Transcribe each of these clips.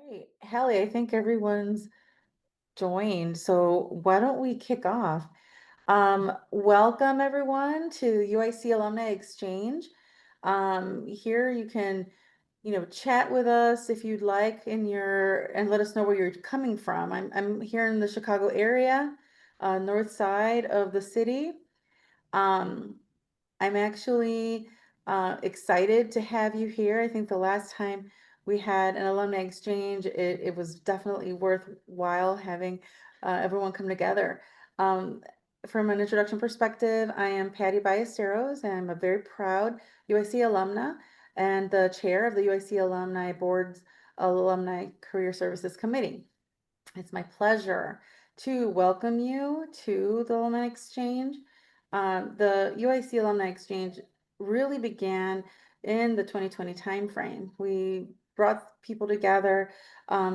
Right. Hallie, I think everyone's joined, so why don't we kick off? Welcome everyone to UIC Alumni Exchange. Here you can, chat with us if you'd like and let us know where you're coming from. I'm here in the Chicago area, north side of the city. Um, I'm actually excited to have you here. I think the last time we had an alumni exchange, it was definitely worthwhile having everyone come together. Um, from an introduction perspective, I am Patty Ballesteros, and I'm a very proud UIC alumna and the chair of the UIC Alumni Board's Alumni Career Services Committee. It's my pleasure to welcome you to the Alumni Exchange. The UIC Alumni Exchange really began in the 2020 timeframe. We brought people together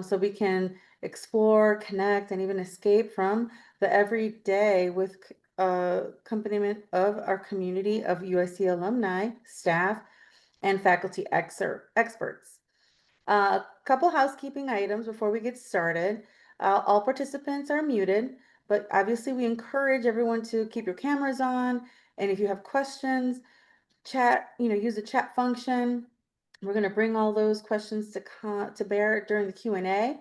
so we can explore, connect, and even escape from the everyday with accompaniment of our community of UIC alumni, staff, and faculty experts. A couple housekeeping items before we get started. All participants are muted, but obviously we encourage everyone to keep your cameras on. And if you have questions, use the chat function. We're going to bring all those questions to bear during the Q&A.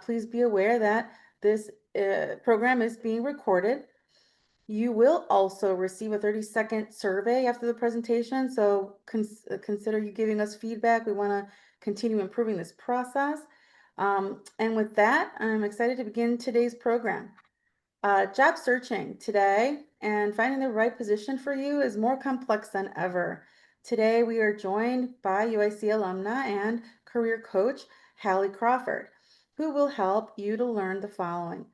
Please be aware that this program is being recorded. You will also receive a 30-second survey after the presentation, so consider you giving us feedback. We want to continue improving this process. And with that, I'm excited to begin today's program. Job searching today and finding the right position for you is more complex than ever. Today, we are joined by UIC alumna and career coach, Hallie Crawford, who will help you to learn the following.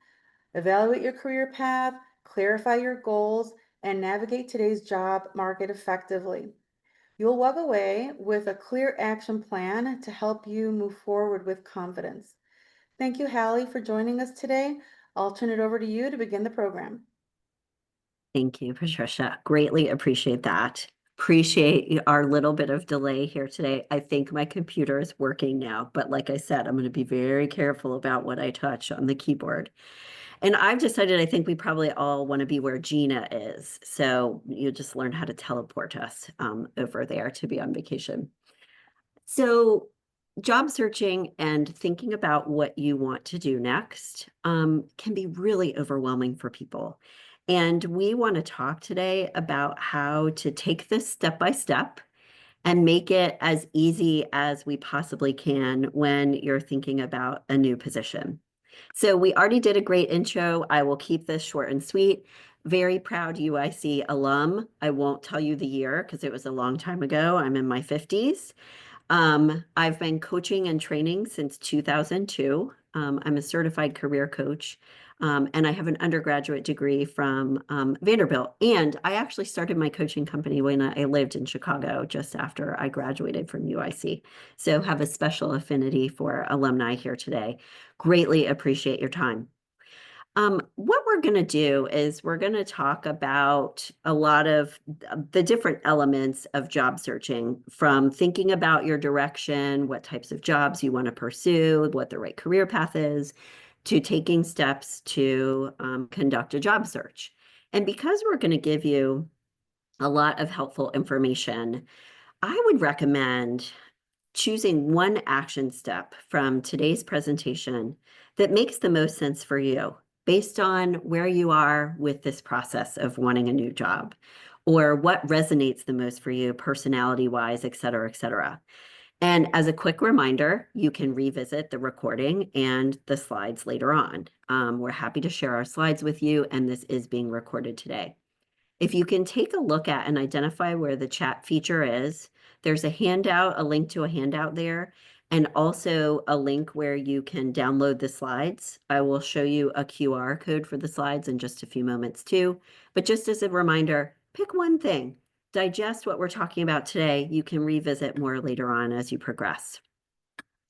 Evaluate your career path, clarify your goals, and navigate today's job market effectively. You'll walk away with a clear action plan to help you move forward with confidence. Thank you, Hallie, for joining us today. I'll turn it over to you to begin the program. Thank you, Patricia. Greatly appreciate that. Appreciate our little bit of delay here today. I think my computer is working now, but like I said, I'm going to be very careful about what I touch on the keyboard. And I've decided I think we probably all want to be where Gina is. So you just learn how to teleport us over there to be on vacation. So job searching and thinking about what you want to do next can be really overwhelming for people. And we want to talk today about how to take this step by step and make it as easy as we possibly can when you're thinking about a new position. So we already did a great intro. I will keep this short and sweet. Very proud UIC alum. I won't tell you the year because it was a long time ago. I'm in my 50s. I've been coaching and training since 2002. I'm a certified career coach, and I have an undergraduate degree from Vanderbilt. And I actually started my coaching company when I lived in Chicago just after I graduated from UIC. So have a special affinity for alumni here today. Greatly appreciate your time. What we're going to do is we're going to talk about a lot of the different elements of job searching, from thinking about your direction, what types of jobs you want to pursue, what the right career path is, to taking steps to conduct a job search. And because we're going to give you a lot of helpful information, I would recommend choosing one action step from today's presentation that makes the most sense for you based on where you are with this process of wanting a new job, or what resonates the most for you personality-wise, et cetera, et cetera. And as a quick reminder, you can revisit the recording and the slides later on. We're happy to share our slides with you, and this is being recorded today. If you can take a look at and identify where the chat feature is, there's a handout, a link to a handout there, and also a link where you can download the slides. I will show you a QR code for the slides in just a few moments too. But just as a reminder, pick one thing, digest what we're talking about today. You can revisit more later on as you progress.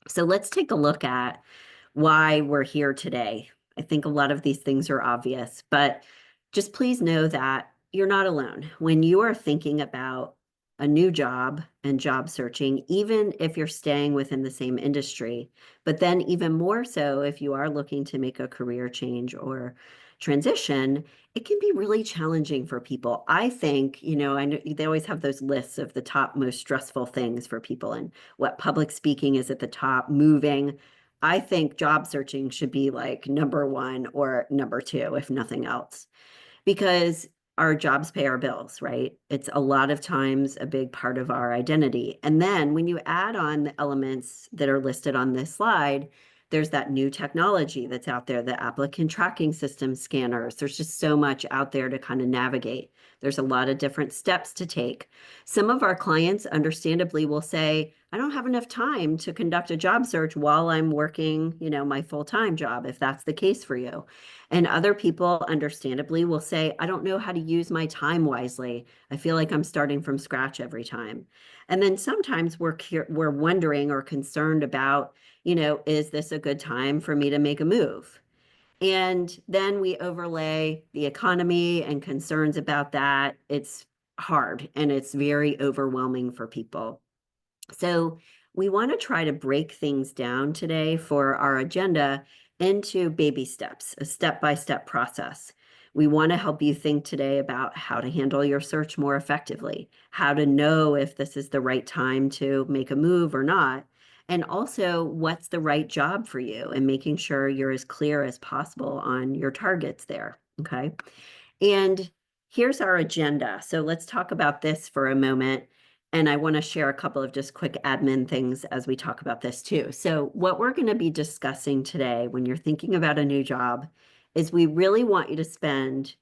So let's take a look at why we're here today. I think a lot of these things are obvious, but just please know that you're not alone. When you are thinking about a new job and job searching, even if you're staying within the same industry. But then even more so, if you are looking to make a career change or transition, it can be really challenging for people. I think, I know they always have those lists of the top most stressful things for people, and what public speaking is at the top, moving. I think job searching should be like number one or number two, if nothing else, because our jobs pay our bills, right? It's a lot of times a big part of our identity. And then when you add on the elements that are listed on this slide, there's that new technology that's out there, the applicant tracking system scanners. There's just so much out there to kind of navigate. There's a lot of different steps to take. Some of our clients, understandably, will say, I don't have enough time to conduct a job search while I'm working, my full-time job, if that's the case for you. And other people, understandably, will say, I don't know how to use my time wisely. I feel like I'm starting from scratch every time. And then sometimes we're wondering or concerned about, is this a good time for me to make a move? And then we overlay the economy and concerns about that. It's hard and it's very overwhelming for people. So we want to try to break things down today for our agenda into baby steps, a step-by-step process. We want to help you think today about how to handle your search more effectively, how to know if this is the right time to make a move or not, and also what's the right job for you, and making sure you're as clear as possible on your targets there, okay? And here's our agenda. So let's talk about this for a moment. And I want to share a couple of just quick admin things as we talk about this too. So what we're going to be discussing today when you're thinking about a new job is we really want you to spend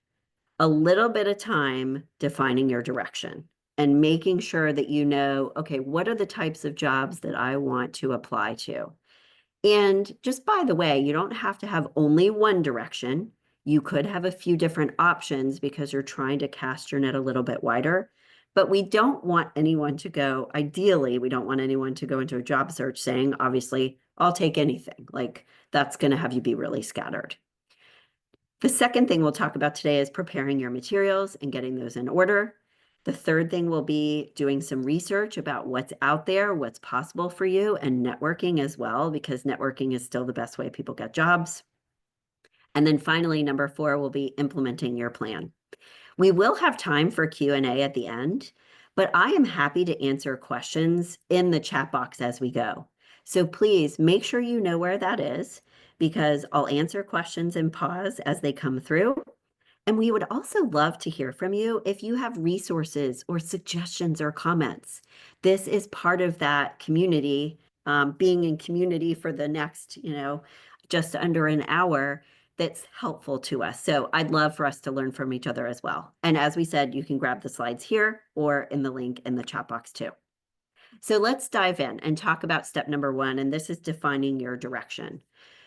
a little bit of time defining your direction and making sure that you know, okay, what are the types of jobs that I want to apply to? And just by the way, you don't have to have only one direction. You could have a few different options because you're trying to cast your net a little bit wider. But we don't want anyone to go, ideally, we don't want anyone to go into a job search saying, obviously, I'll take anything. Like, that's going to have you be really scattered. The second thing we'll talk about today is preparing your materials and getting those in order. The third thing will be doing some research about what's out there, what's possible for you, and networking as well, because networking is still the best way people get jobs. And then finally, number 4 will be implementing your plan. We will have time for Q&A at the end, but I am happy to answer questions in the chat box as we go. So please make sure you know where that is, because I'll answer questions and pause as they come through. And we would also love to hear from you if you have resources or suggestions or comments. This is part of that community, being in community for the next, just under an hour, that's helpful to us. So I'd love for us to learn from each other as well. And as we said, you can grab the slides here or in the link in the chat box too. So let's dive in and talk about step number 1, and this is defining your direction.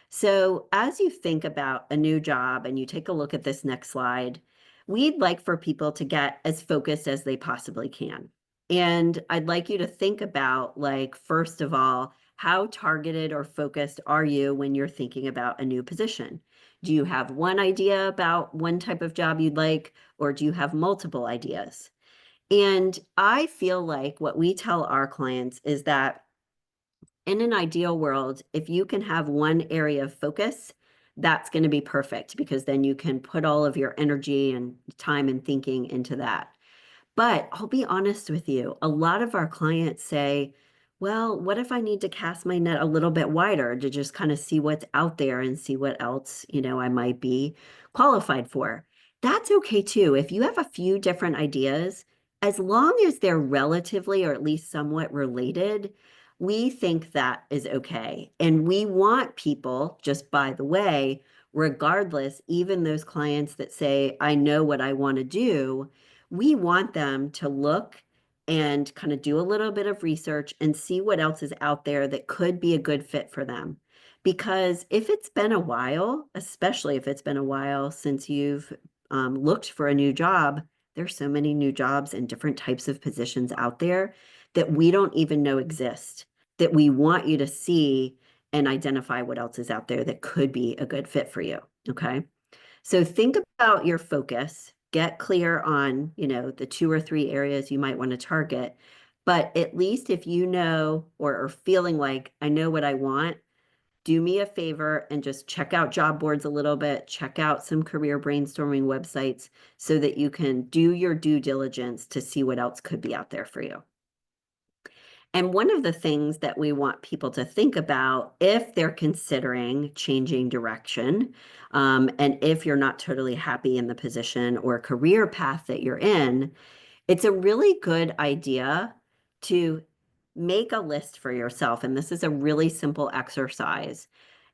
So as you think about a new job and you take a look at this next slide, we'd like for people to get as focused as they possibly can. And I'd like you to think about, like, first of all, how targeted or focused are you when you're thinking about a new position? Do you have one idea about one type of job you'd like, or do you have multiple ideas? And I feel like what we tell our clients is that in an ideal world, if you can have one area of focus, that's going to be perfect, because then you can put all of your energy and time and thinking into that. But I'll be honest with you, a lot of our clients say, well, what if I need to cast my net a little bit wider to just kind of see what's out there and see what else, I might be qualified for? That's okay too. If you have a few different ideas, as long as they're relatively or at least somewhat related, we think that is okay. And we want people, just by the way, regardless, even those clients that say, I know what I want to do, we want them to look and kind of do a little bit of research and see what else is out there that could be a good fit for them. Because if it's been a while, especially if it's been a while since you've looked for a new job, there's so many new jobs and different types of positions out there that we don't even know exist, that we want you to see and identify what else is out there that could be a good fit for you, okay? So think about your focus get clear on, the 2 or 3 areas you might want to target. But at least if you know or are feeling like I know what I want, do me a favor and just check out job boards a little bit, check out some career brainstorming websites so that you can do your due diligence to see what else could be out there for you. And one of the things that we want people to think about if they're considering changing direction, and if you're not totally happy in the position or career path that you're in, it's a really good idea to make a list for yourself. And this is a really simple exercise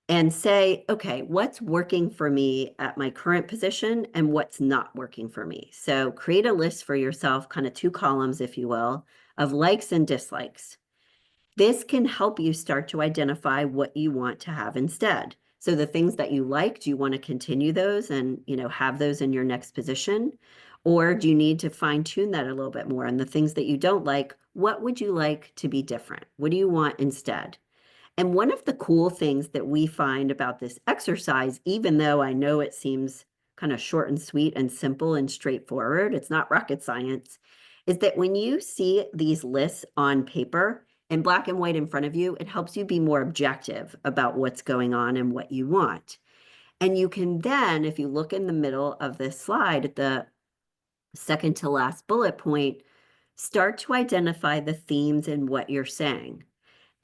and say, okay, what's working for me at my current position and what's not working for me? So create a list for yourself, kind of 2 columns, if you will, of likes and dislikes. This can help you start to identify what you want to have instead. So the things that you like, do you want to continue those and, have those in your next position? Or do you need to fine tune that a little bit more? And the things that you don't like, what would you like to be different? What do you want instead? And one of the cool things that we find about this exercise, even though I know it seems kind of short and sweet and simple and straightforward, it's not rocket science, is that when you see these lists on paper in black and white in front of you, it helps you be more objective about what's going on and what you want. And you can then, if you look in the middle of this slide at the second to last bullet point, start to identify the themes in what you're saying.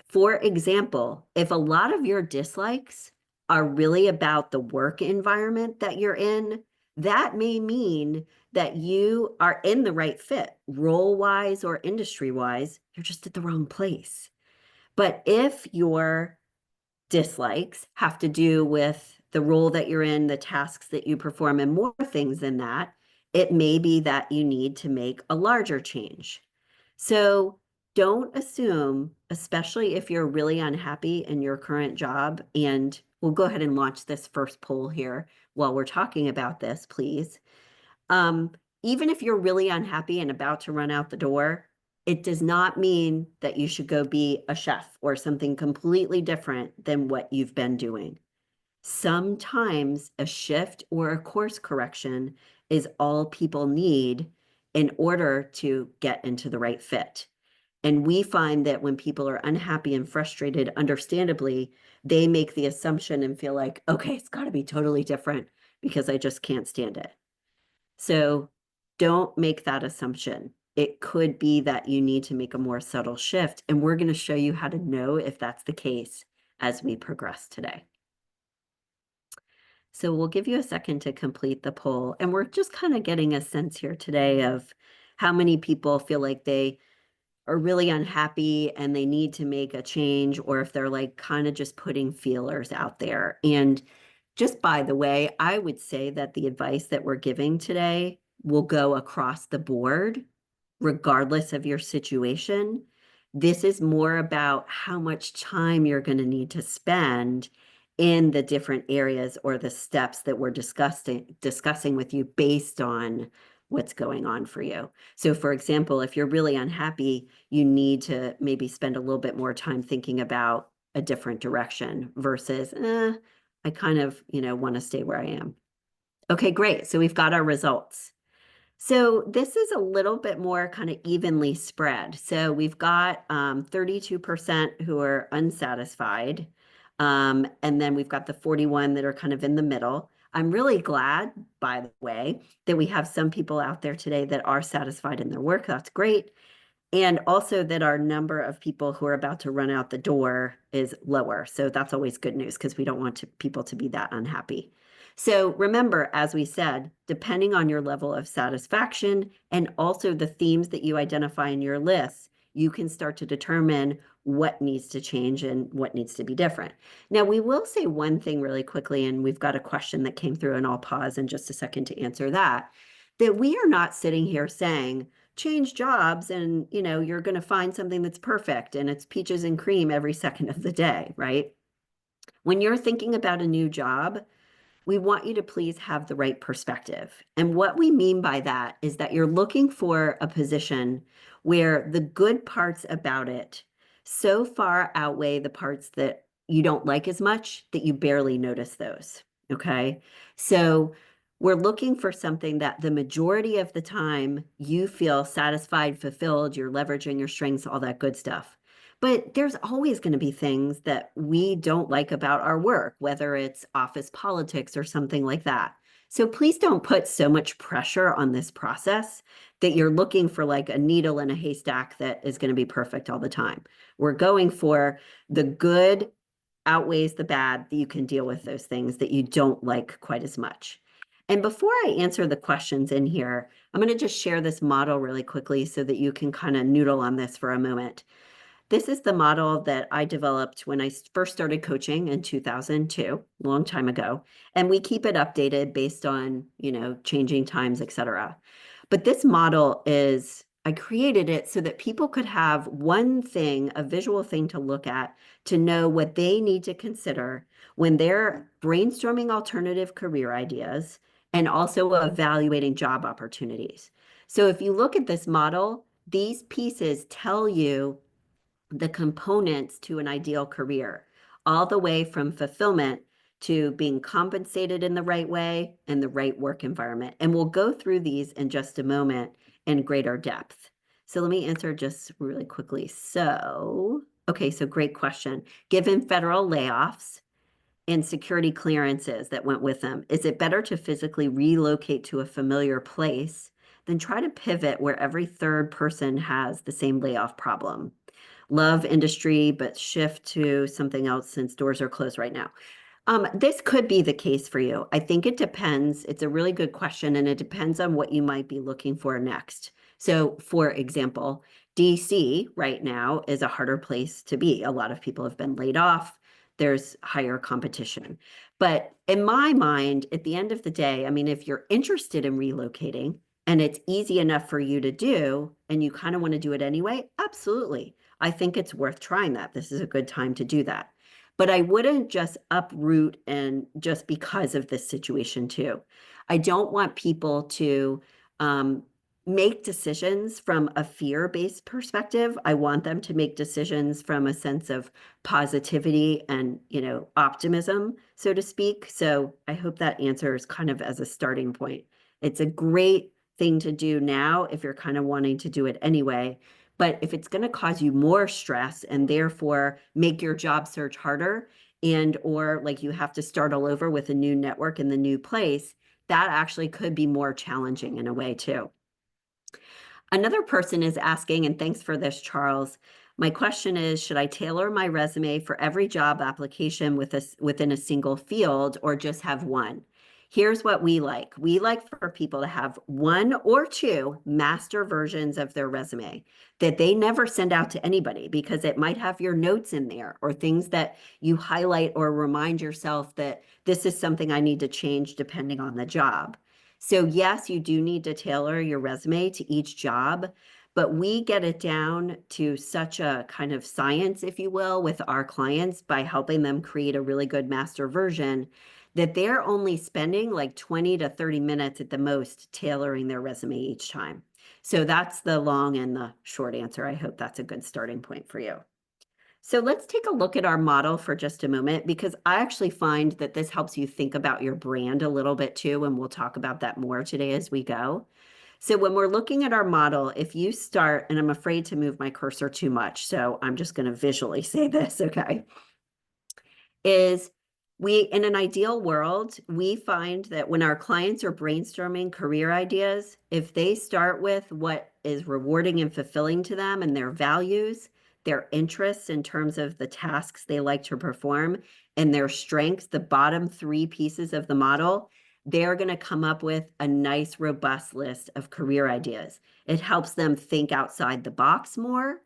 For example, if a lot of your dislikes are really about the work environment that you're in, that may mean that you are in the right fit, role-wise or industry-wise, you're just at the wrong place. But if your dislikes have to do with the role that you're in, the tasks that you perform, and more things than that, it may be that you need to make a larger change. So don't assume, especially if you're really unhappy in your current job, and we'll go ahead and launch this first poll here while we're talking about this, please. Even if you're really unhappy and about to run out the door, it does not mean that you should go be a chef or something completely different than what you've been doing. Sometimes a shift or a course correction is all people need in order to get into the right fit. And we find that when people are unhappy and frustrated, understandably, they make the assumption and feel like, okay, it's got to be totally different because I just can't stand it. So don't make that assumption. It could be that you need to make a more subtle shift. And we're going to show you how to know if that's the case as we progress today. So we'll give you a second to complete the poll. And we're just kind of getting a sense here today of how many people feel like they are really unhappy and they need to make a change, or if they're like kind of just putting feelers out there. And just by the way, I would say that the advice that we're giving today will go across the board, regardless of your situation. This is more about how much time you're going to need to spend in the different areas or the steps that we're discussing with you based on what's going on for you. So for example, if you're really unhappy, you need to maybe spend a little bit more time thinking about a different direction versus, I kind of, want to stay where I am. Okay, great. So we've got our results. So this is a little bit more kind of evenly spread. So we've got 32% who are unsatisfied. And then we've got the 41 that are kind of in the middle. I'm really glad, by the way, that we have some people out there today that are satisfied in their work. That's great. And also that our number of people who are about to run out the door is lower. So that's always good news because we don't want people to be that unhappy. So remember, as we said, depending on your level of satisfaction and also the themes that you identify in your list, you can start to determine what needs to change and what needs to be different. Now, we will say one thing really quickly, and we've got a question that came through, and I'll pause in just a second to answer that we are not sitting here saying, change jobs and, you're going to find something that's perfect and it's peaches and cream every second of the day, right? When you're thinking about a new job, we want you to please have the right perspective. And what we mean by that is that you're looking for a position where the good parts about it so far outweigh the parts that you don't like as much that you barely notice those. Okay. So We're looking for something that the majority of the time you feel satisfied, fulfilled, you're leveraging your strengths, all that good stuff. But there's always going to be things that we don't like about our work, whether it's office politics or something like that. So please don't put so much pressure on this process that you're looking for like a needle in a haystack that is going to be perfect all the time. We're going for the good outweighs the bad, that you can deal with those things that you don't like quite as much. And before I answer the questions in here, I'm going to just share this model really quickly so that you can kind of noodle on this for a moment. This is the model that I developed when I first started coaching in 2002, a long time ago. And we keep it updated based on, changing times, et cetera. But this model I created it so that people could have one thing, a visual thing to look at to know what they need to consider when they're brainstorming alternative career ideas and also evaluating job opportunities. So if you look at this model, these pieces tell you the components to an ideal career, all the way from fulfillment to being compensated in the right way and the right work environment. And we'll go through these in just a moment in greater depth. So let me answer just really quickly. Okay, so great question. Given federal layoffs and security clearances that went with them, is it better to physically relocate to a familiar place than try to pivot where every third person has the same layoff problem? Love industry, but shift to something else since doors are closed right now. This could be the case for you. I think it depends. It's a really good question, and it depends on what you might be looking for next. So, for example, DC right now is a harder place to be. A lot of people have been laid off. There's higher competition. But in my mind, at the end of the day, I mean, if you're interested in relocating and it's easy enough for you to do, and you kind of want to do it anyway, absolutely. I think it's worth trying that. This is a good time to do that. But I wouldn't just uproot and just because of this situation too. I don't want people to make decisions from a fear-based perspective. I want them to make decisions from a sense of positivity and, optimism, so to speak. So I hope that answers kind of as a starting point. It's a great thing to do now if you're kind of wanting to do it anyway. But if it's going to cause you more stress and therefore make your job search harder or like you have to start all over with a new network in the new place, that actually could be more challenging in a way too. Another person is asking, and thanks for this, Charles. My question is, should I tailor my resume for every job application within a single field or just have one? Here's what we like. We like for people to have one or two master versions of their resume that they never send out to anybody because it might have your notes in there or things that you highlight or remind yourself that this is something I need to change depending on the job. So yes, you do need to tailor your resume to each job, but we get it down to such a kind of science, if you will, with our clients by helping them create a really good master version that they're only spending like 20 to 30 minutes at the most tailoring their resume each time. So that's the long and the short answer. I hope that's a good starting point for you. So let's take a look at our model for just a moment, because I actually find that this helps you think about your brand a little bit too, and we'll talk about that more today as we go. So when we're looking at our model, if you start, and I'm afraid to move my cursor too much, so I'm just going to visually say this, okay, is in an ideal world, we find that when our clients are brainstorming career ideas, if they start with what is rewarding and fulfilling to them and their values, their interests in terms of the tasks they like to perform, and their strengths, the bottom three pieces of the model, they're going to come up with a nice, robust list of career ideas. It helps them think outside the box more,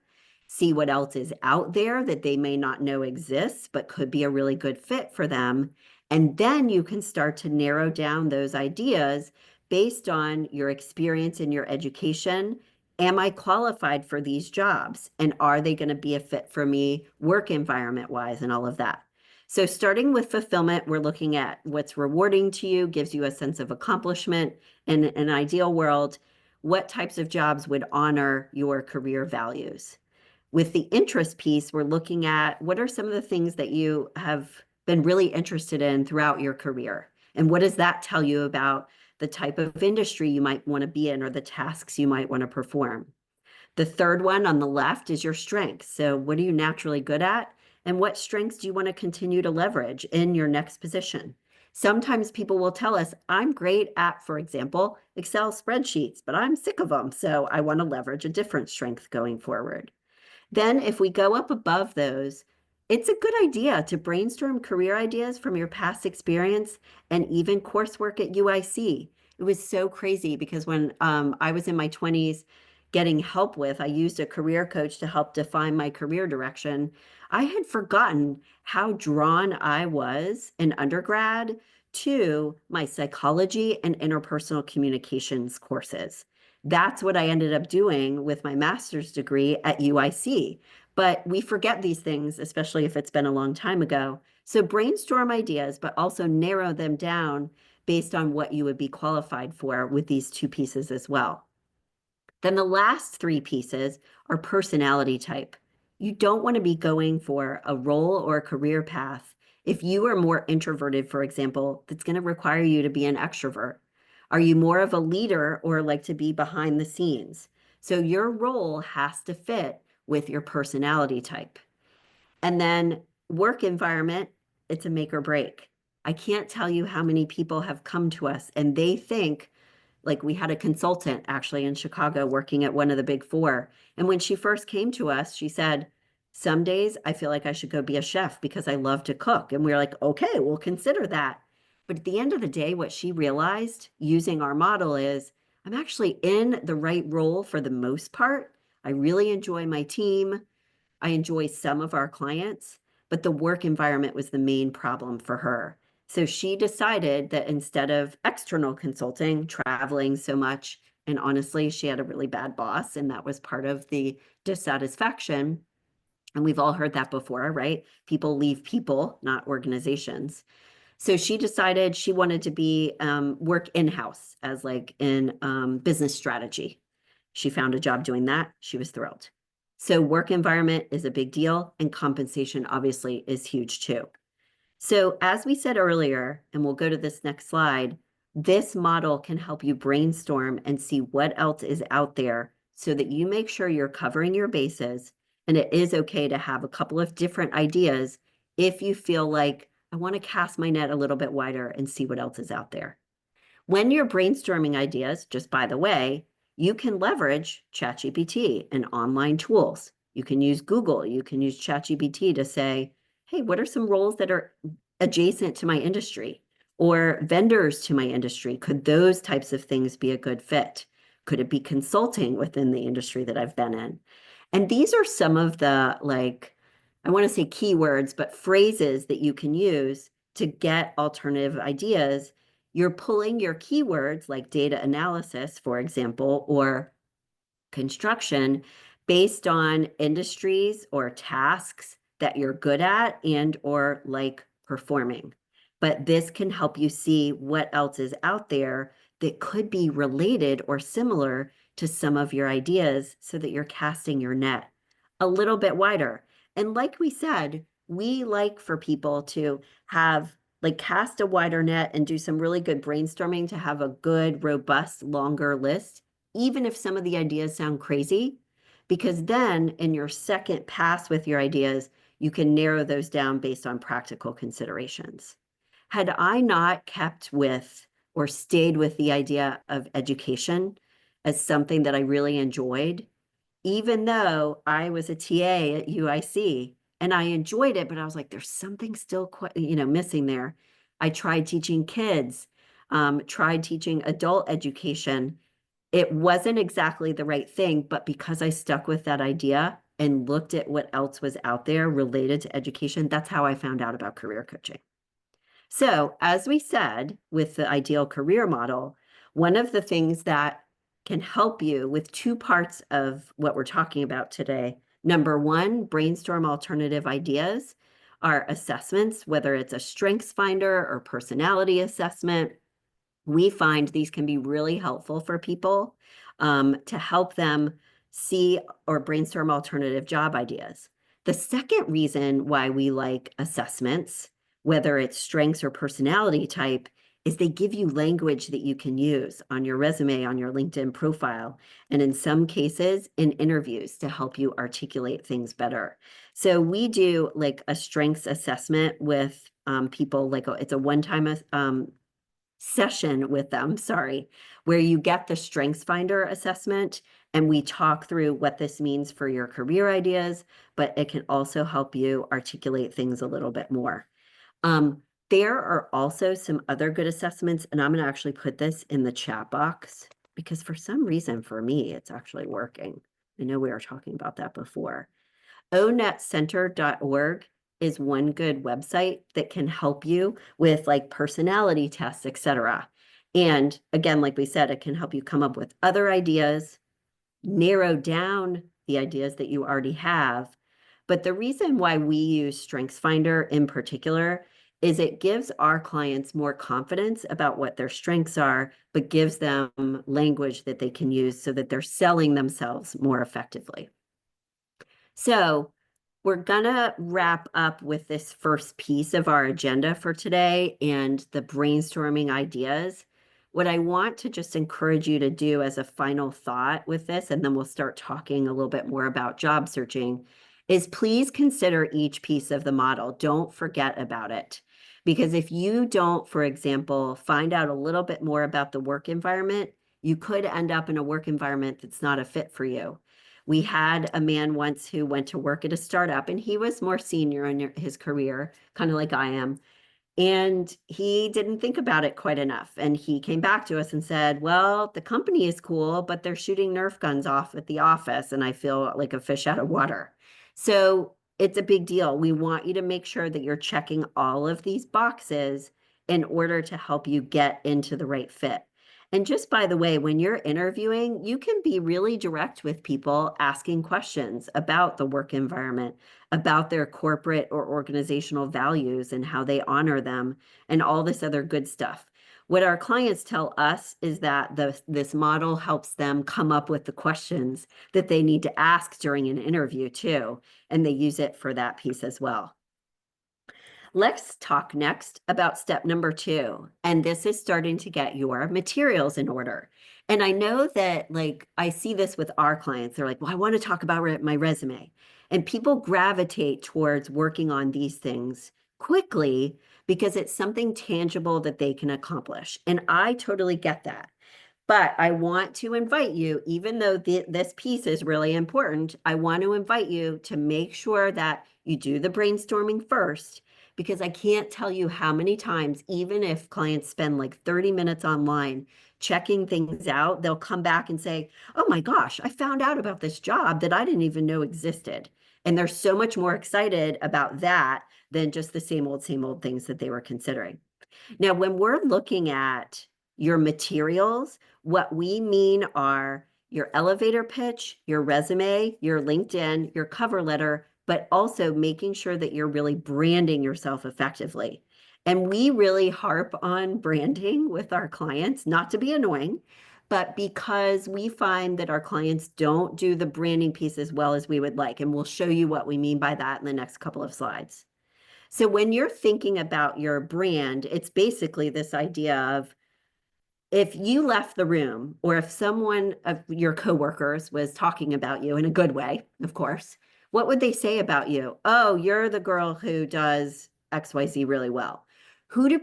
see what else is out there that they may not know exists, but could be a really good fit for them. And then you can start to narrow down those ideas based on your experience in your education. Am I qualified for these jobs? And are they going to be a fit for me work environment wise and all of that? So starting with fulfillment, we're looking at what's rewarding to you, gives you a sense of accomplishment. In an ideal world, what types of jobs would honor your career values? With the interest piece, we're looking at what are some of the things that you have been really interested in throughout your career? And what does that tell you about the type of industry you might want to be in, or the tasks you might want to perform. The third one on the left is your strengths. So what are you naturally good at? And what strengths do you want to continue to leverage in your next position? Sometimes people will tell us, I'm great at, for example, Excel spreadsheets, but I'm sick of them. So I want to leverage a different strength going forward. Then if we go up above those, it's a good idea to brainstorm career ideas from your past experience and even coursework at UIC. It was so crazy because when I was in my 20s getting help with, I used a career coach to help define my career direction. I had forgotten how drawn I was in undergrad to my psychology and interpersonal communications courses. That's what I ended up doing with my master's degree at UIC. But we forget these things, especially if it's been a long time ago. So brainstorm ideas, but also narrow them down based on what you would be qualified for with these two pieces as well. Then the last three pieces are personality type. You don't want to be going for a role or a career path. If you are more introverted, for example, that's going to require you to be an extrovert. Are you more of a leader or like to be behind the scenes? So your role has to fit with your personality type. And then work environment, it's a make or break. I can't tell you how many people have come to us and they think, like we had a consultant actually in Chicago working at one of the big four. And when she first came to us, she said, some days I feel like I should go be a chef because I love to cook. And we were like, okay, we'll consider that. But at the end of the day, what she realized using our model is I'm actually in the right role for the most part. I really enjoy my team. I enjoy some of our clients, but the work environment was the main problem for her. So she decided that instead of external consulting, traveling so much, and honestly, she had a really bad boss, and that was part of the dissatisfaction. And we've all heard that before, right? People leave people, not organizations. So she decided she wanted to be work in-house as like in business strategy. She found a job doing that. She was thrilled. So work environment is a big deal, and compensation obviously is huge too. So as we said earlier, and we'll go to this next slide, this model can help you brainstorm and see what else is out there so that you make sure you're covering your bases. And it is okay to have a couple of different ideas if you feel like I want to cast my net a little bit wider and see what else is out there. When you're brainstorming ideas, just by the way, you can leverage ChatGPT and online tools. You can use Google, you can use ChatGPT to say, hey, what are some roles that are adjacent to my industry or vendors to my industry? Could those types of things be a good fit? Could it be consulting within the industry that I've been in? And these are some of the, like, I want to say keywords, but phrases that you can use to get alternative ideas. You're pulling your keywords like data analysis, for example, or construction based on industries or tasks that you're good at and or like performing. But this can help you see what else is out there that could be related or similar to some of your ideas so that you're casting your net a little bit wider. And like we said, we like for people to have like cast a wider net and do some really good brainstorming to have a good, robust, longer list, even if some of the ideas sound crazy, because then in your second pass with your ideas, you can narrow those down based on practical considerations. Had I not kept with or stayed with the idea of education as something that I really enjoyed, even though I was a TA at UIC and I enjoyed it, but I was like, there's something still quite, missing there. I tried teaching kids, tried teaching adult education. It wasn't exactly the right thing, but because I stuck with that idea and looked at what else was out there related to education, that's how I found out about career coaching. So, as we said, with the ideal career model, one of the things that can help you with two parts of what we're talking about today. Number one, brainstorm alternative ideas are assessments, whether it's a strengths finder or personality assessment. We find these can be really helpful for people to help them see or brainstorm alternative job ideas. The second reason why we like assessments, whether it's strengths or personality type, is they give you language that you can use on your resume, on your LinkedIn profile, and in some cases in interviews to help you articulate things better. So we do like a strengths assessment with people, like it's a one-time session with them, sorry, where you get the Strengths Finder assessment and we talk through what this means for your career ideas, but it can also help you articulate things a little bit more. There are also some other good assessments, and I'm going to actually put this in the chat box because for some reason for me, it's actually working. I know we were talking about that before. onetcenter.org is one good website that can help you with like personality tests, etc. And again, like we said, it can help you come up with other ideas, narrow down the ideas that you already have. But the reason why we use StrengthsFinder in particular is it gives our clients more confidence about what their strengths are, but gives them language that they can use so that they're selling themselves more effectively. So we're gonna wrap up with this first piece of our agenda for today and the brainstorming ideas. What I want to just encourage you to do as a final thought with this, and then we'll start talking a little bit more about job searching, is please consider each piece of the model. Don't forget about it. Because if you don't, for example, find out a little bit more about the work environment, you could end up in a work environment that's not a fit for you. We had a man once who went to work at a startup, and he was more senior in his career, kind of like I am. And he didn't think about it quite enough. And he came back to us and said, well, the company is cool, but they're shooting Nerf guns off at the office, and I feel like a fish out of water. So it's a big deal. We want you to make sure that you're checking all of these boxes in order to help you get into the right fit. And just by the way, when you're interviewing, you can be really direct with people asking questions about the work environment, about their corporate or organizational values and how they honor them, and all this other good stuff. What our clients tell us is that this model helps them come up with the questions that they need to ask during an interview too, and they use it for that piece as well. Let's talk next about step number 2. And this is starting to get your materials in order. And I know that like I see this with our clients. They're like, well, I want to talk about my resume. And people gravitate towards working on these things quickly because it's something tangible that they can accomplish. And I totally get that. But I want to invite you, even though this piece is really important, I want to invite you to make sure that you do the brainstorming first, because I can't tell you how many times, even if clients spend like 30 minutes online checking things out, they'll come back and say, oh my gosh, I found out about this job that I didn't even know existed. And they're so much more excited about that than just the same old things that they were considering. Now, when we're looking at your materials, what we mean are your elevator pitch, your resume, your LinkedIn, your cover letter, but also making sure that you're really branding yourself effectively. And we really harp on branding with our clients, not to be annoying, but because we find that our clients don't do the branding piece as well as we would like. And we'll show you what we mean by that in the next couple of slides. So when you're thinking about your brand, it's basically this idea of if you left the room or if someone of your coworkers was talking about you in a good way, of course, what would they say about you? Oh, you're the girl who does XYZ really well. Who do,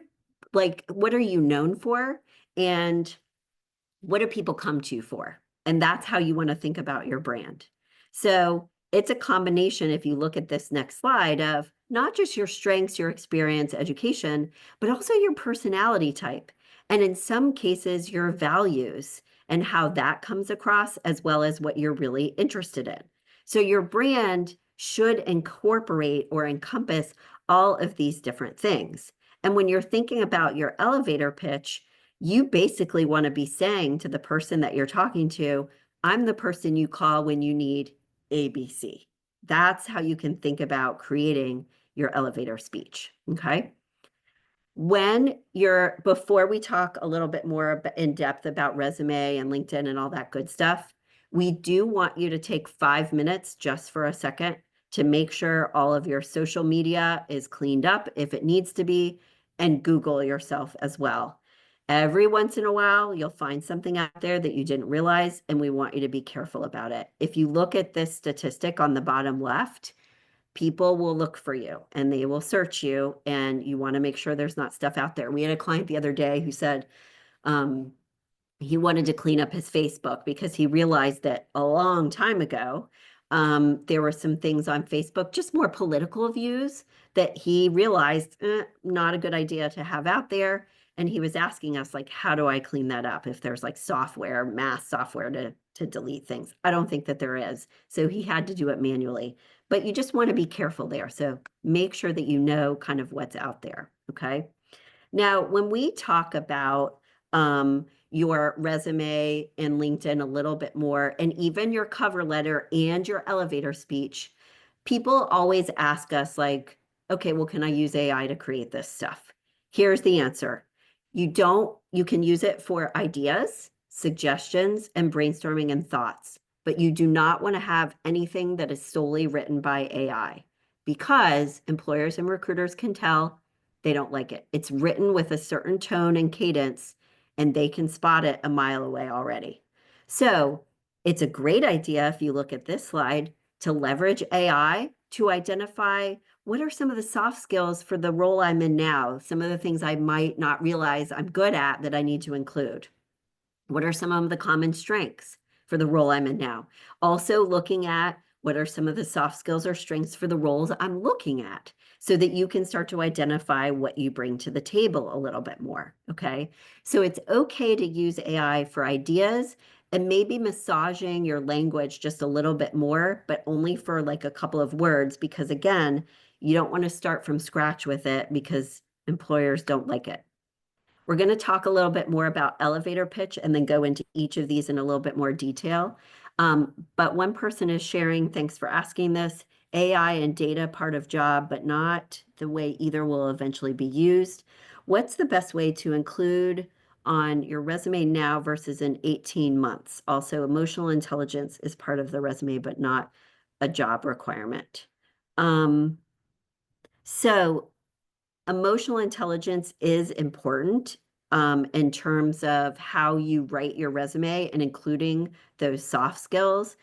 like, what are you known for? And what do people come to you for? And that's how you want to think about your brand. So it's a combination, if you look at this next slide, of not just your strengths, your experience, education, but also your personality type. And in some cases, your values and how that comes across, as well as what you're really interested in. So your brand should incorporate or encompass all of these different things. And when you're thinking about your elevator pitch, you basically want to be saying to the person that you're talking to, I'm the person you call when you need ABC. That's how you can think about creating your elevator speech. Okay. Before we talk a little bit more in depth about resume and LinkedIn and all that good stuff, we do want you to take 5 minutes just for a second to make sure all of your social media is cleaned up if it needs to be, and Google yourself as well. Every once in a while, you'll find something out there that you didn't realize, and we want you to be careful about it. If you look at this statistic on the bottom left, people will look for you and they will search you, and you want to make sure there's not stuff out there. We had a client the other day who said, um, he wanted to clean up his Facebook because he realized that a long time ago, there were some things on Facebook, just more political views that he realized not a good idea to have out there. And he was asking us, like, how do I clean that up? If there's like software, mass software to delete things. I don't think that there is. So he had to do it manually. But you just want to be careful there. So make sure that you know kind of what's out there. Okay. Now, when we talk about your resume and LinkedIn a little bit more, and even your cover letter and your elevator speech, people always ask us, like, okay, well, can I use AI to create this stuff? Here's the answer. You can use it for ideas, suggestions, and brainstorming and thoughts, but you do not want to have anything that is solely written by AI because employers and recruiters can tell they don't like it. It's written with a certain tone and cadence, and they can spot it a mile away already. So it's a great idea, if you look at this slide, to leverage AI to identify what are some of the soft skills for the role I'm in now, some of the things I might not realize I'm good at that I need to include. What are some of the common strengths for the role I'm in now? Also looking at what are some of the soft skills or strengths for the roles I'm looking at so that you can start to identify what you bring to the table a little bit more, okay? So it's okay to use AI for ideas and maybe massaging your language just a little bit more, but only for like a couple of words, because again, you don't want to start from scratch with it because employers don't like it. We're going to talk a little bit more about elevator pitch and then go into each of these in a little bit more detail. But one person is sharing, thanks for asking this, AI and data part of job, but not the way either will eventually be used. What's the best way to include on your resume now versus in 18 months? Also, emotional intelligence is part of the resume, but not a job requirement. So emotional intelligence is important in terms of how you write your resume and including those soft skills.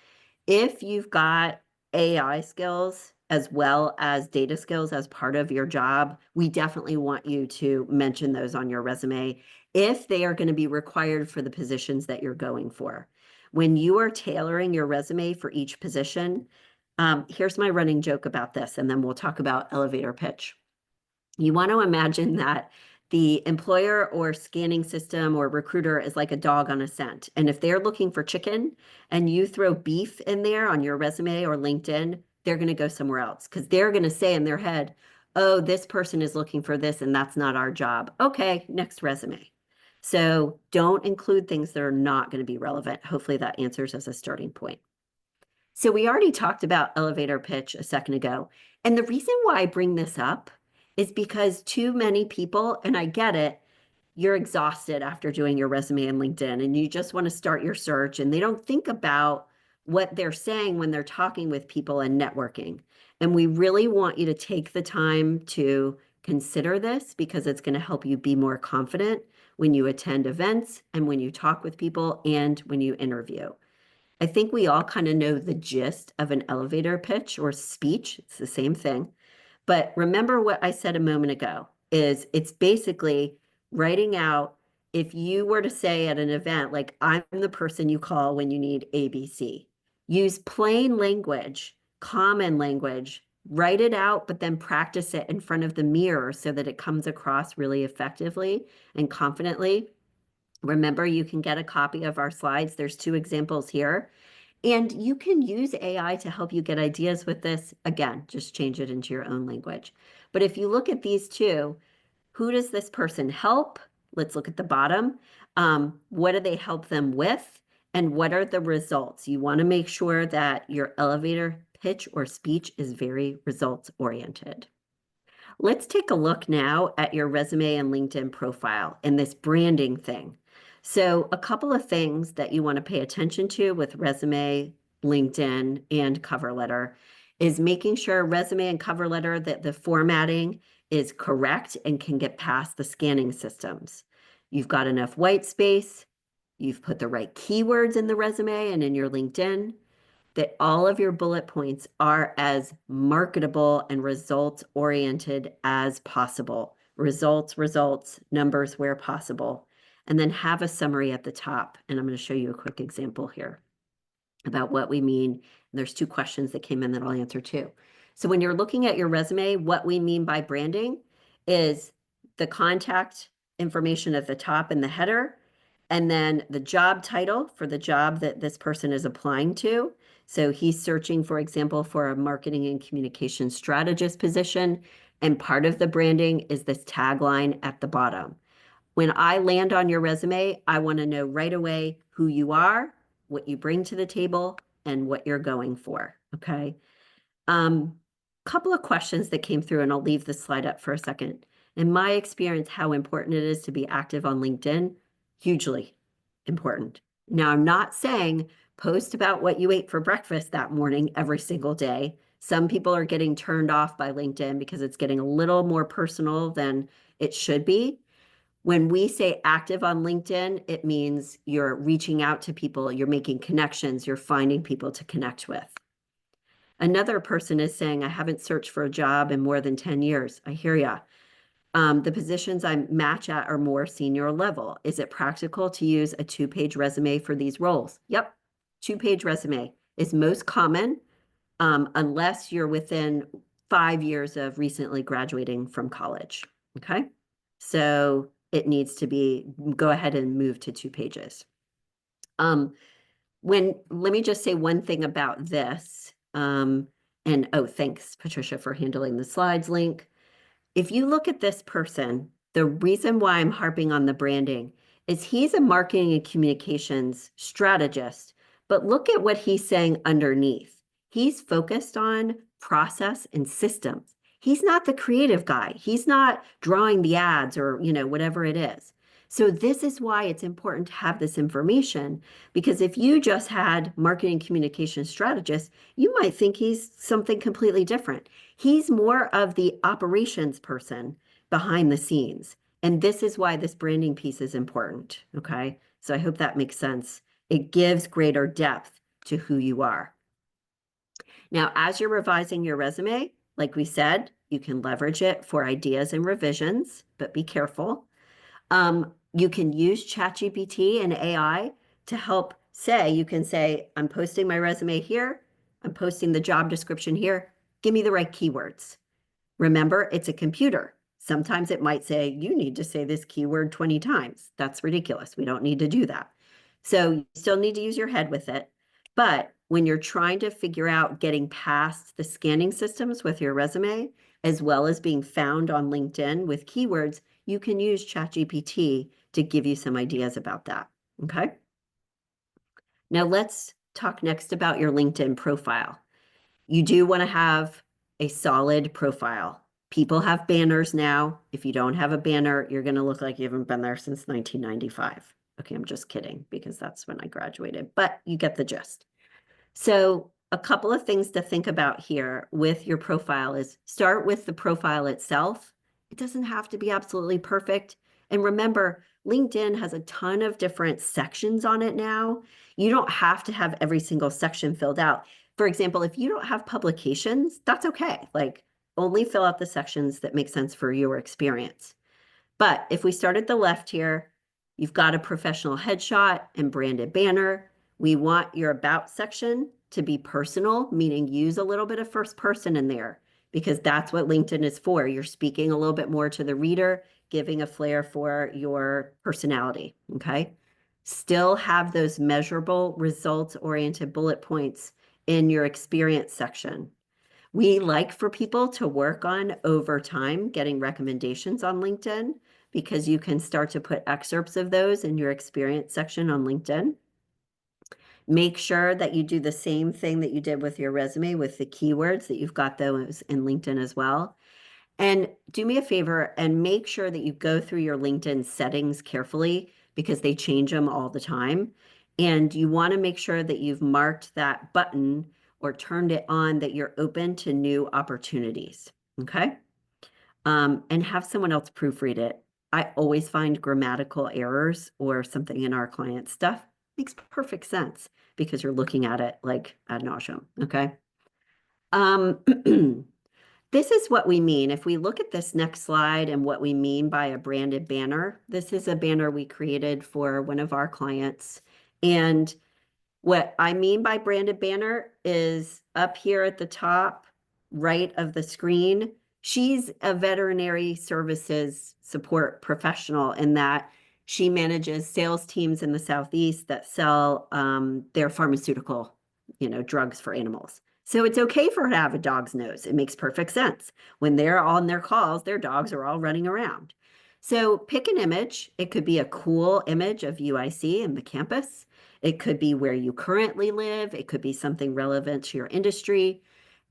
If you've got AI skills as well as data skills as part of your job, we definitely want you to mention those on your resume if they are going to be required for the positions that you're going for. When you are tailoring your resume for each position, here's my running joke about this, and then we'll talk about elevator pitch. You want to imagine that the employer or scanning system or recruiter is like a dog on a scent. And if they're looking for chicken and you throw beef in there on your resume or LinkedIn, they're going to go somewhere else because they're going to say in their head, oh, this person is looking for this and that's not our job. Okay, next resume. So don't include things that are not going to be relevant. Hopefully that answers as a starting point. So we already talked about elevator pitch a second ago. And the reason why I bring this up is because too many people, and I get it, you're exhausted after doing your resume and LinkedIn, and you just want to start your search, and they don't think about what they're saying when they're talking with people and networking. And we really want you to take the time to consider this because it's going to help you be more confident when you attend events and when you talk with people and when you interview. I think we all kind of know the gist of an elevator pitch or speech. It's the same thing. But remember what I said a moment ago is it's basically writing out if you were to say at an event, like, I'm the person you call when you need ABC. Use plain language, common language, write it out, but then practice it in front of the mirror so that it comes across really effectively and confidently. Remember, you can get a copy of our slides. There's 2 examples here. And you can use AI to help you get ideas with this. Again, just change it into your own language. But if you look at these 2, who does this person help? Let's look at the bottom. What do they help them with? And what are the results? You want to make sure that your elevator pitch or speech is very results oriented. Let's take a look now at your resume and LinkedIn profile and this branding thing. So a couple of things that you want to pay attention to with resume, LinkedIn, and cover letter is making sure resume and cover letter that the formatting is correct and can get past the scanning systems. you've got enough white space, you've put the right keywords in the resume and in your LinkedIn, that all of your bullet points are as marketable and results oriented as possible. Results, results, numbers where possible. And then have a summary at the top. And I'm going to show you a quick example here about what we mean. And there's two questions that came in that I'll answer too. So when you're looking at your resume, what we mean by branding is the contact information at the top in the header, and then the job title for the job that this person is applying to. So he's searching, for example, for a marketing and communication strategist position, and part of the branding is this tagline at the bottom. When I land on your resume, I want to know right away who you are, what you bring to the table, and what you're going for. Okay. Couple of questions that came through, and I'll leave this slide up for a second. In my experience, how important it is to be active on LinkedIn, hugely important. Now, I'm not saying post about what you ate for breakfast that morning every single day. Some people are getting turned off by LinkedIn because it's getting a little more personal than it should be. When we say active on LinkedIn, it means you're reaching out to people, you're making connections, you're finding people to connect with. Another person is saying, I haven't searched for a job in more than 10 years. I hear ya. The positions I match at are more senior level. Is it practical to use a 2-page resume for these roles? Yep, 2-page resume is most common, unless you're within 5 years of recently graduating from college, okay? So it needs to be, go ahead and move to 2 pages. Let me just say one thing about this. And oh, thanks, Patricia, for handling the slides link. If you look at this person, the reason why I'm harping on the branding is he's a marketing and communications strategist, but look at what he's saying underneath. He's focused on process and systems. He's not the creative guy. He's not drawing the ads or, whatever it is. So this is why it's important to have this information, because if you just had marketing communication strategist, you might think he's something completely different. He's more of the operations person behind the scenes. And this is why this branding piece is important. Okay. So I hope that makes sense. It gives greater depth to who you are. Now, as you're revising your resume, like we said, you can leverage it for ideas and revisions, but be careful. You can use ChatGPT and AI to help you can say, I'm posting my resume here. I'm posting the job description here. Give me the right keywords. Remember, it's a computer. Sometimes it might say, you need to say this keyword 20 times. That's ridiculous. We don't need to do that. So you still need to use your head with it. But when you're trying to figure out getting past the scanning systems with your resume, as well as being found on LinkedIn with keywords, you can use ChatGPT to give you some ideas about that. Okay. Now let's talk next about your LinkedIn profile. You do want to have a solid profile. People have banners now. If you don't have a banner, you're going to look like you haven't been there since 1995. Okay, I'm just kidding because that's when I graduated, but you get the gist. So a couple of things to think about here with your profile is start with the profile itself. It doesn't have to be absolutely perfect. And remember, LinkedIn has a ton of different sections on it now. You don't have to have every single section filled out. For example, if you don't have publications, that's okay. Like only fill out the sections that make sense for your experience. But if we start at the left here, you've got a professional headshot and branded banner. We want your about section to be personal, meaning use a little bit of first person in there because that's what LinkedIn is for. You're speaking a little bit more to the reader, giving a flair for your personality, okay? Still have those measurable results-oriented bullet points in your experience section. We like for people to work on over time, getting recommendations on LinkedIn because you can start to put excerpts of those in your experience section on LinkedIn. Make sure that you do the same thing that you did with your resume with the keywords that you've got those in LinkedIn as well. And do me a favor and make sure that you go through your LinkedIn settings carefully because they change them all the time. And you want to make sure that you've marked that button or turned it on that you're open to new opportunities. Okay. And have someone else proofread it. I always find grammatical errors or something in our client stuff makes perfect sense because you're looking at it like ad nauseum. Okay. Um, this is what we mean. If we look at this next slide and what we mean by a branded banner, this is a banner we created for one of our clients. And what I mean by branded banner is up here at the top right of the screen. She's a veterinary services support professional in that she manages sales teams in the Southeast that sell their pharmaceutical, drugs for animals. So it's okay for her to have a dog's nose. It makes perfect sense. When they're on their calls, their dogs are all running around. So pick an image. It could be a cool image of UIC and the campus. It could be where you currently live. It could be something relevant to your industry.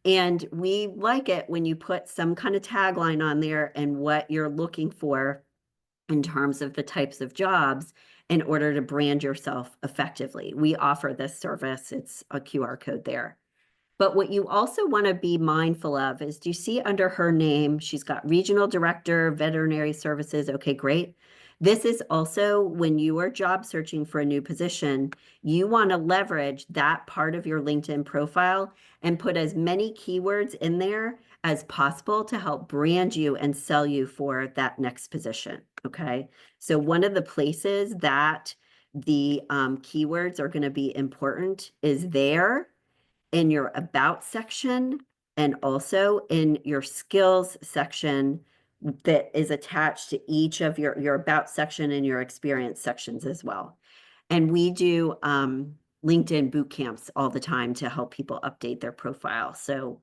And we like it when you put some kind of tagline on there and what you're looking for in terms of the types of jobs in order to brand yourself effectively. We offer this service. It's a QR code there. But what you also want to be mindful of is, do you see under her name, she's got Regional Director, Veterinary Services. Okay, great. This is also when you are job searching for a new position, you want to leverage that part of your LinkedIn profile and put as many keywords in there as possible to help brand you and sell you for that next position. Okay. So one of the places that the keywords are going to be important is there in your about section and also in your skills section that is attached to each of your about section and your experience sections as well. And we do LinkedIn boot camps all the time to help people update their profile. So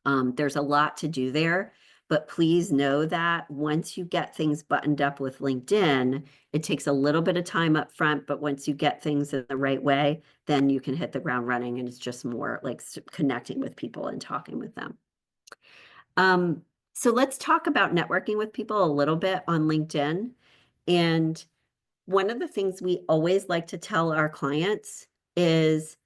there's a lot to do there, but please know that once you get things buttoned up with LinkedIn, it takes a little bit of time up front, but once you get things in the right way, then you can hit the ground running, and it's just more like connecting with people and talking with them. So let's talk about networking with people a little bit on LinkedIn. And one of the things we always like to tell our clients is,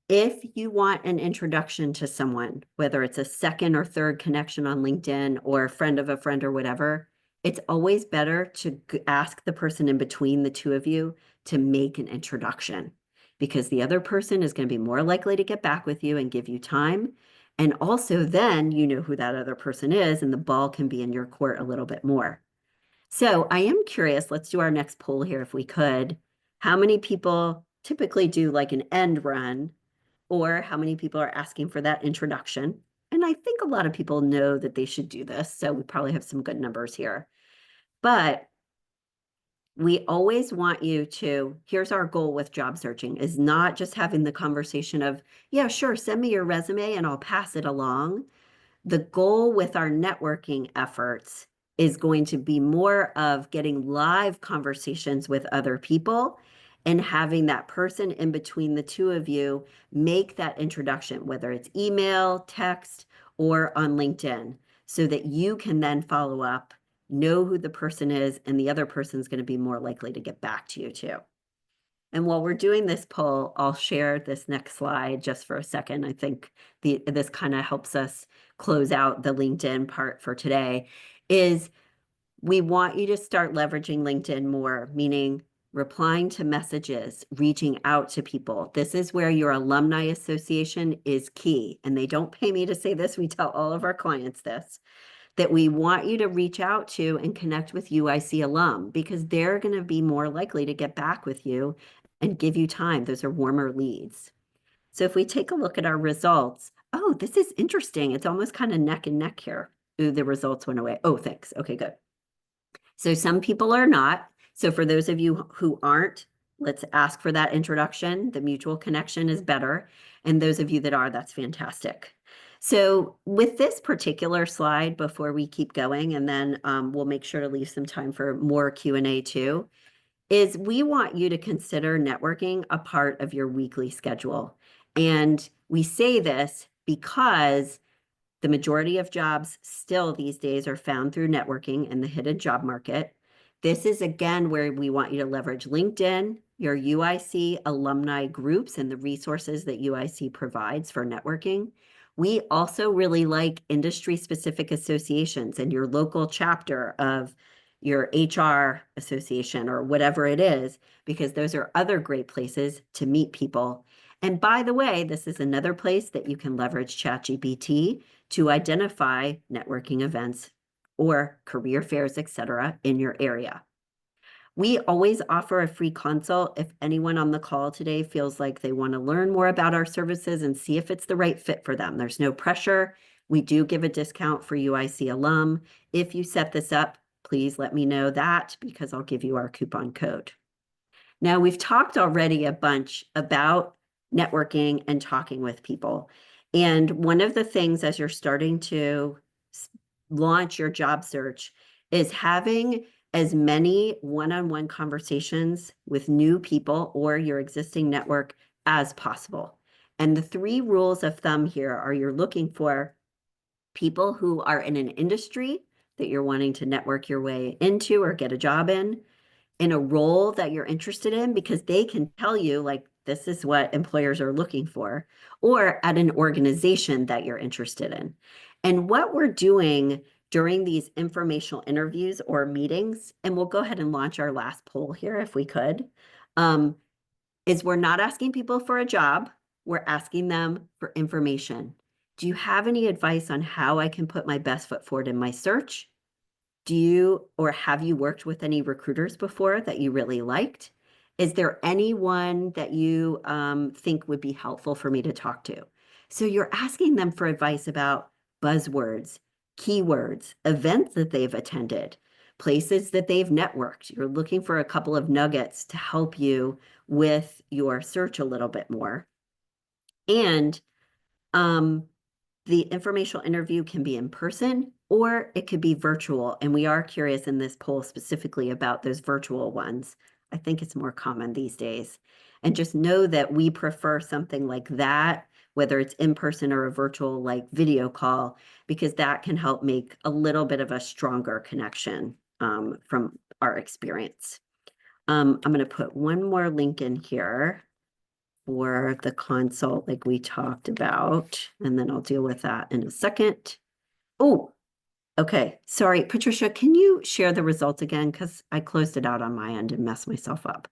if you want an introduction to someone, whether it's a second or third connection on LinkedIn or a friend of a friend or whatever, it's always better to ask the person in between the two of you to make an introduction, because the other person is going to be more likely to get back with you and give you time. And also then you know who that other person is, and the ball can be in your court a little bit more. So I am curious, let's do our next poll here if we could. How many people typically do like an end run, or how many people are asking for that introduction? And I think a lot of people know that they should do this, so we probably have some good numbers here. But we always want you to, here's our goal with job searching, is not just having the conversation of, yeah, sure, send me your resume and I'll pass it along. The goal with our networking efforts is going to be more of getting live conversations with other people and having that person in between the two of you make that introduction, whether it's email, text, or on LinkedIn, so that you can then follow up, know who the person is, and the other person's going to be more likely to get back to you too. And while we're doing this poll, I'll share this next slide just for a second. I think this kind of helps us close out the LinkedIn part for today. Is we want you to start leveraging LinkedIn more, meaning replying to messages, reaching out to people. This is where your alumni association is key. And they don't pay me to say this. We tell all of our clients this, that we want you to reach out to and connect with UIC alum, because they're going to be more likely to get back with you and give you time. Those are warmer leads. So if we take a look at our results, oh, this is interesting. It's almost kind of neck and neck here. Ooh, the results went away. Oh, thanks. Okay, good. So some people are not. So for those of you who aren't, let's ask for that introduction. The mutual connection is better. And those of you that are, that's fantastic. So with this particular slide, before we keep going, and then we'll make sure to leave some time for more Q&A too, is we want you to consider networking a part of your weekly schedule. And we say this because the majority of jobs still these days are found through networking in the hidden job market. This is again where we want you to leverage LinkedIn, your UIC alumni groups, and the resources that UIC provides for networking. We also really like industry-specific associations and your local chapter of your HR association or whatever it is, because those are other great places to meet people. And by the way, this is another place that you can leverage ChatGPT to identify networking events or career fairs, etc., in your area. We always offer a free consult if anyone on the call today feels like they want to learn more about our services and see if it's the right fit for them. There's no pressure. We do give a discount for UIC alum. If you set this up, please let me know that because I'll give you our coupon code. Now, we've talked already a bunch about networking and talking with people. And one of the things as you're starting to launch your job search is having as many one-on-one conversations with new people or your existing network as possible. And the three rules of thumb here are you're looking for people who are in an industry that you're wanting to network your way into or get a job in a role that you're interested in, because they can tell you, like, this is what employers are looking for, or at an organization that you're interested in. And what we're doing during these informational interviews or meetings, and we'll go ahead and launch our last poll here if we could, is we're not asking people for a job, we're asking them for information. Do you have any advice on how I can put my best foot forward in my search? Do you or have you worked with any recruiters before that you really liked? Is there anyone that you think would be helpful for me to talk to? So you're asking them for advice about buzzwords, keywords, events that they've attended, places that they've networked. You're looking for a couple of nuggets to help you with your search a little bit more. And the informational interview can be in person or it could be virtual. And we are curious in this poll specifically about those virtual ones. I think it's more common these days. And just know that we prefer something like that, whether it's in person or a virtual like video call, because that can help make a little bit of a stronger connection from our experience. I'm going to put one more link in here for the consult like we talked about, and then I'll deal with that in a second. Oh, okay. Sorry, Patricia, can you share the results again? Because I closed it out on my end and messed myself up.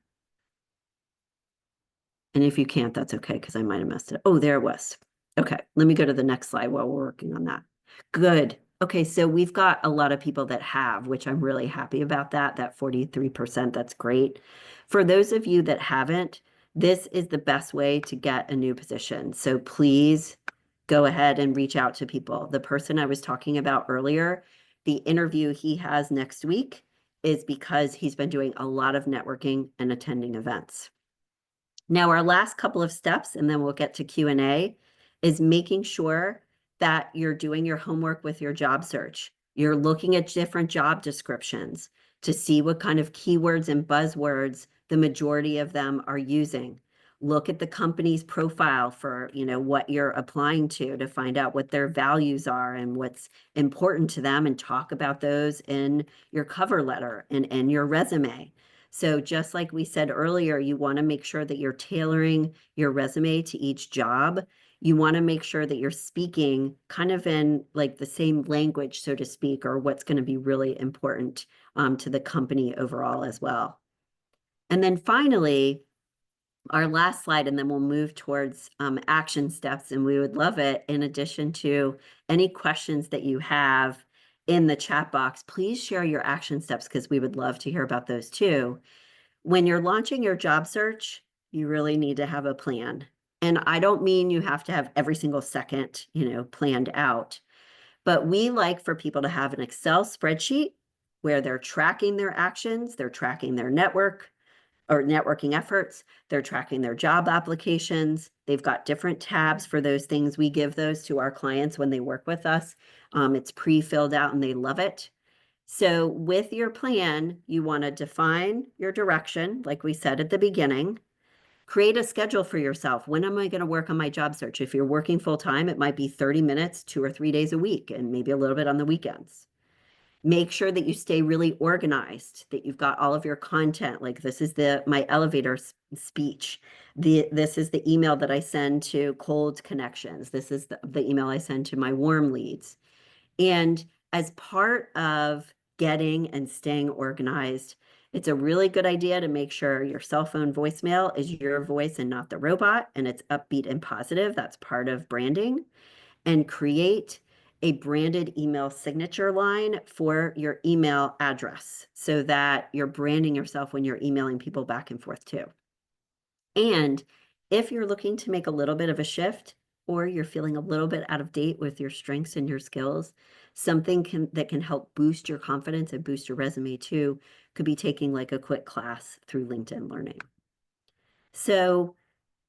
And if you can't, that's okay, because I might have messed it. Oh, there it was. Okay, let me go to the next slide while we're working on that. Good. Okay, so we've got a lot of people that have, which I'm really happy about that 43%, that's great. For those of you that haven't, this is the best way to get a new position. So please go ahead and reach out to people. The person I was talking about earlier, the interview he has next week is because he's been doing a lot of networking and attending events. Now, our last couple of steps, and then we'll get to Q&A, is making sure that you're doing your homework with your job search. You're looking at different job descriptions to see what kind of keywords and buzzwords the majority of them are using. Look at the company's profile for, what you're applying to find out what their values are and what's important to them, and talk about those in your cover letter and in your resume. So just like we said earlier, you want to make sure that you're tailoring your resume to each job. You want to make sure that you're speaking kind of in like the same language, so to speak, or what's going to be really important to the company overall as well. And then finally, our last slide, and then we'll move towards action steps. And we would love it, in addition to any questions that you have in the chat box, please share your action steps because we would love to hear about those too. When you're launching your job search, you really need to have a plan. And I don't mean you have to have every single second, planned out, but we like for people to have an Excel spreadsheet where they're tracking their actions, they're tracking their network or networking efforts, they're tracking their job applications. They've got different tabs for those things. We give those to our clients when they work with us. It's pre-filled out and they love it. So with your plan, you want to define your direction, like we said at the beginning. Create a schedule for yourself. When am I going to work on my job search? If you're working full time, it might be 30 minutes, 2 or 3 days a week, and maybe a little bit on the weekends. Make sure that you stay really organized, that you've got all of your content. Like this is my elevator speech. This is the email that I send to cold connections. This is the email I send to my warm leads. And as part of getting and staying organized, it's a really good idea to make sure your cell phone voicemail is your voice and not the robot, and it's upbeat and positive. That's part of branding. And create a branded email signature line for your email address so that you're branding yourself when you're emailing people back and forth too. And if you're looking to make a little bit of a shift, or you're feeling a little bit out of date with your strengths and your skills, something that can help boost your confidence and boost your resume too could be taking like a quick class through LinkedIn Learning. So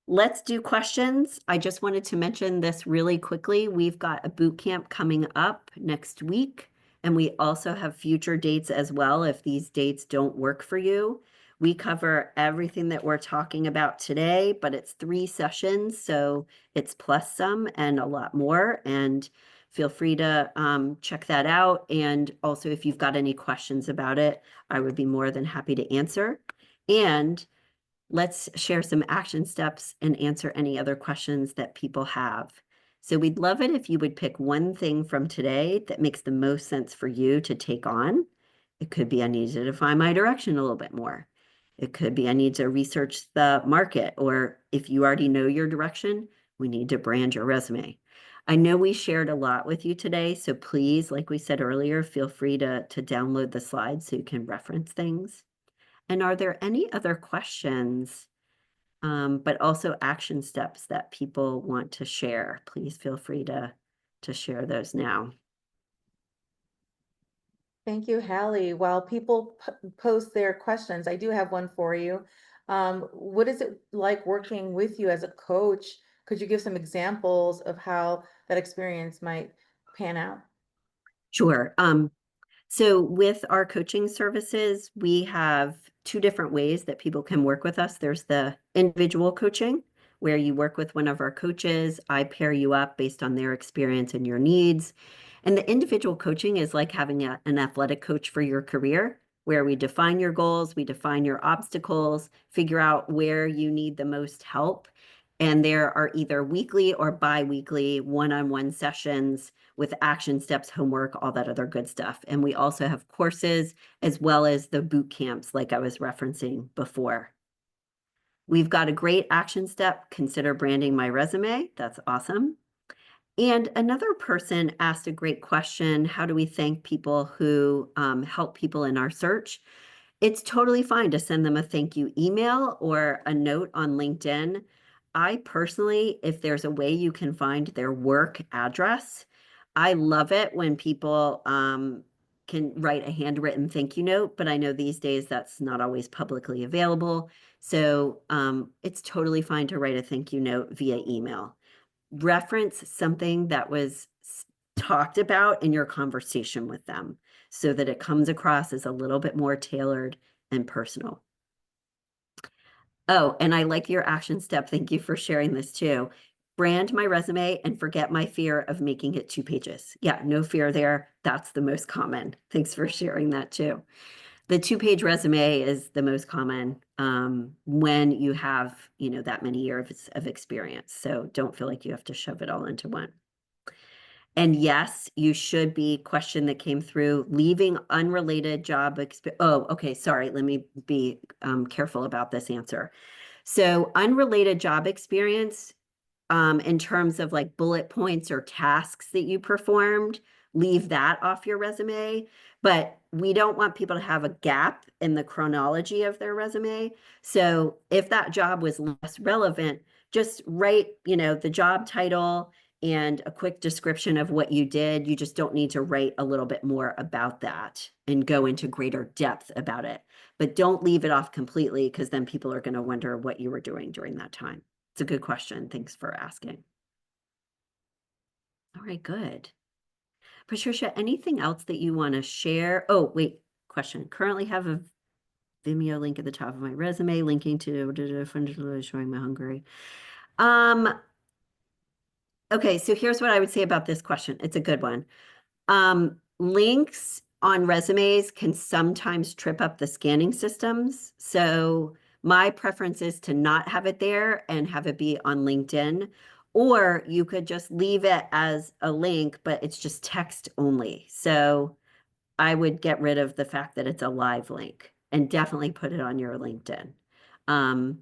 let's do questions. I just wanted to mention this really quickly. We've got a boot camp coming up next week, and we also have future dates as well if these dates don't work for you. We cover everything that we're talking about today, but it's 3 sessions, so it's plus some and a lot more. And feel free to check that out. And also, if you've got any questions about it, I would be more than happy to answer. And let's share some action steps and answer any other questions that people have. So we'd love it if you would pick one thing from today that makes the most sense for you to take on. It could be I need to define my direction a little bit more. It could be I need to research the market, or if you already know your direction, we need to brand your resume. I know we shared a lot with you today, so please, like we said earlier, feel free to download the slides so you can reference things. And are there any other questions, but also action steps that people want to share? Please feel free to share those now. Thank you, Hallie. While people post their questions, I do have one for you. What is it like working with you as a coach? Could you give some examples of how that experience might pan out? Sure. So with our coaching services, we have 2 different ways that people can work with us. There's the individual coaching, where you work with one of our coaches. I pair you up based on their experience and your needs. And the individual coaching is like having an athletic coach for your career, where we define your goals, we define your obstacles, figure out where you need the most help. And there are either weekly or bi-weekly one-on-one sessions with action steps, homework, all that other good stuff. And we also have courses as well as the boot camps like I was referencing before. We've got a great action step, consider branding my resume. That's awesome. And another person asked a great question. How do we thank people who help people in our search? It's totally fine to send them a thank you email or a note on LinkedIn. I personally, if there's a way you can find their work address, I love it when people can write a handwritten thank you note, but I know these days that's not always publicly available. So it's totally fine to write a thank you note via email. Reference something that was talked about in your conversation with them so that it comes across as a little bit more tailored and personal. Oh, and I like your action step. Thank you for sharing this too. Brand my resume and forget my fear of making it 2 pages. Yeah, no fear there. That's the most common. Thanks for sharing that too. The 2-page resume is the most common when you have, that many years of experience. So don't feel like you have to shove it all into one. And yes, you should be, question that came through, leaving unrelated job experience. Oh, okay, sorry. Let me be careful about this answer. So unrelated job experience, in terms of like bullet points or tasks that you performed, leave that off your resume. But we don't want people to have a gap in the chronology of their resume. So if that job was less relevant, just write, the job title and a quick description of what you did. You just don't need to write a little bit more about that and go into greater depth about it. But don't leave it off completely, because then people are going to wonder what you were doing during that time. It's a good question. Thanks for asking. All right, good. Patricia, anything else that you want to share? Oh, wait, question. Currently have a Vimeo link at the top of my resume, linking to showing my Hungary. Okay, so here's what I would say about this question. It's a good one. Links on resumes can sometimes trip up the scanning systems. So my preference is to not have it there and have it be on LinkedIn. Or you could just leave it as a link, but it's just text only. So I would get rid of the fact that it's a live link and definitely put it on your LinkedIn. Um,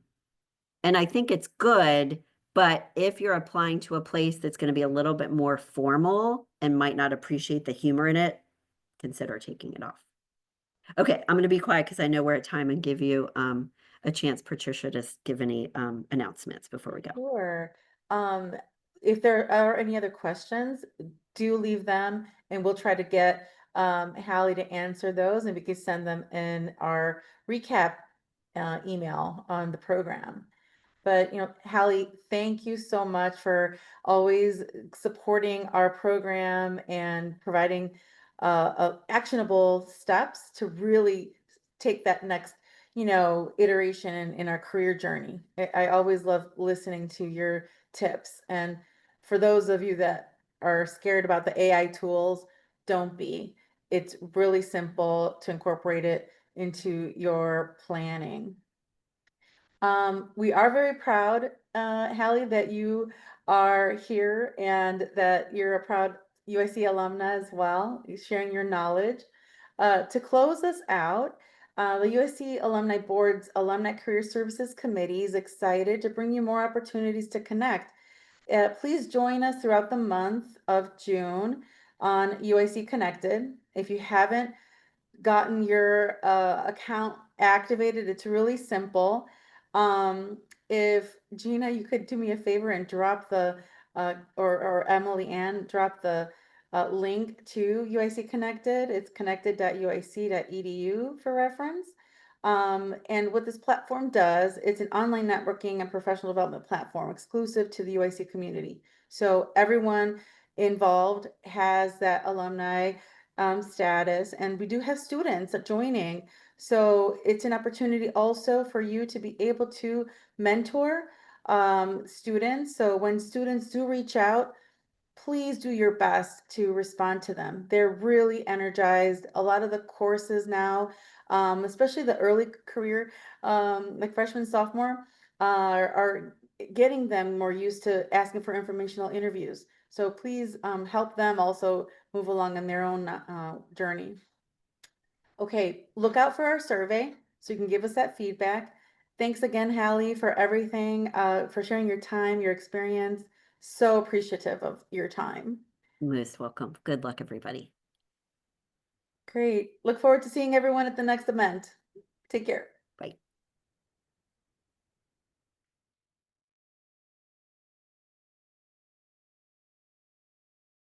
and I think it's good, but if you're applying to a place that's going to be a little bit more formal and might not appreciate the humor in it, consider taking it off. Okay, I'm going to be quiet because I know we're at time and give you a chance, Patricia, to give any announcements before we go. Sure. Um, if there are any other questions, do leave them and we'll try to get Hallie to answer those and we can send them in our recap email on the program. But, Hallie, thank you so much for always supporting our program and providing actionable steps to really take that next, iteration in our career journey. I always love listening to your tips. And for those of you that are scared about the AI tools, don't be. It's really simple to incorporate it into your planning. We are very proud, Hallie, that you are here and that you're a proud UIC alumna as well, sharing your knowledge. To close us out, the UIC Alumni Board's Alumni Career Services Committee is excited to bring you more opportunities to connect. Please join us throughout the month of June on UIC Connected. If you haven't gotten your account activated, it's really simple. If Gina, you could do me a favor and drop the or Emily Ann, drop the link to UIC Connected. It's connected.uic.edu for reference. And what this platform does, it's an online networking and professional development platform exclusive to the UIC community. So everyone involved has that alumni status, and we do have students joining. So it's an opportunity also for you to be able to mentor students. So when students do reach out, please do your best to respond to them. They're really energized. A lot of the courses now, especially the early career, like freshman, sophomore, are getting them more used to asking for informational interviews. So please help them also move along on their own journey. Okay, look out for our survey so you can give us that feedback. Thanks again, Hallie, for everything, for sharing your time, your experience. So appreciative of your time. Most welcome. Good luck, everybody. Great. Look forward to seeing everyone at the next event. Take care.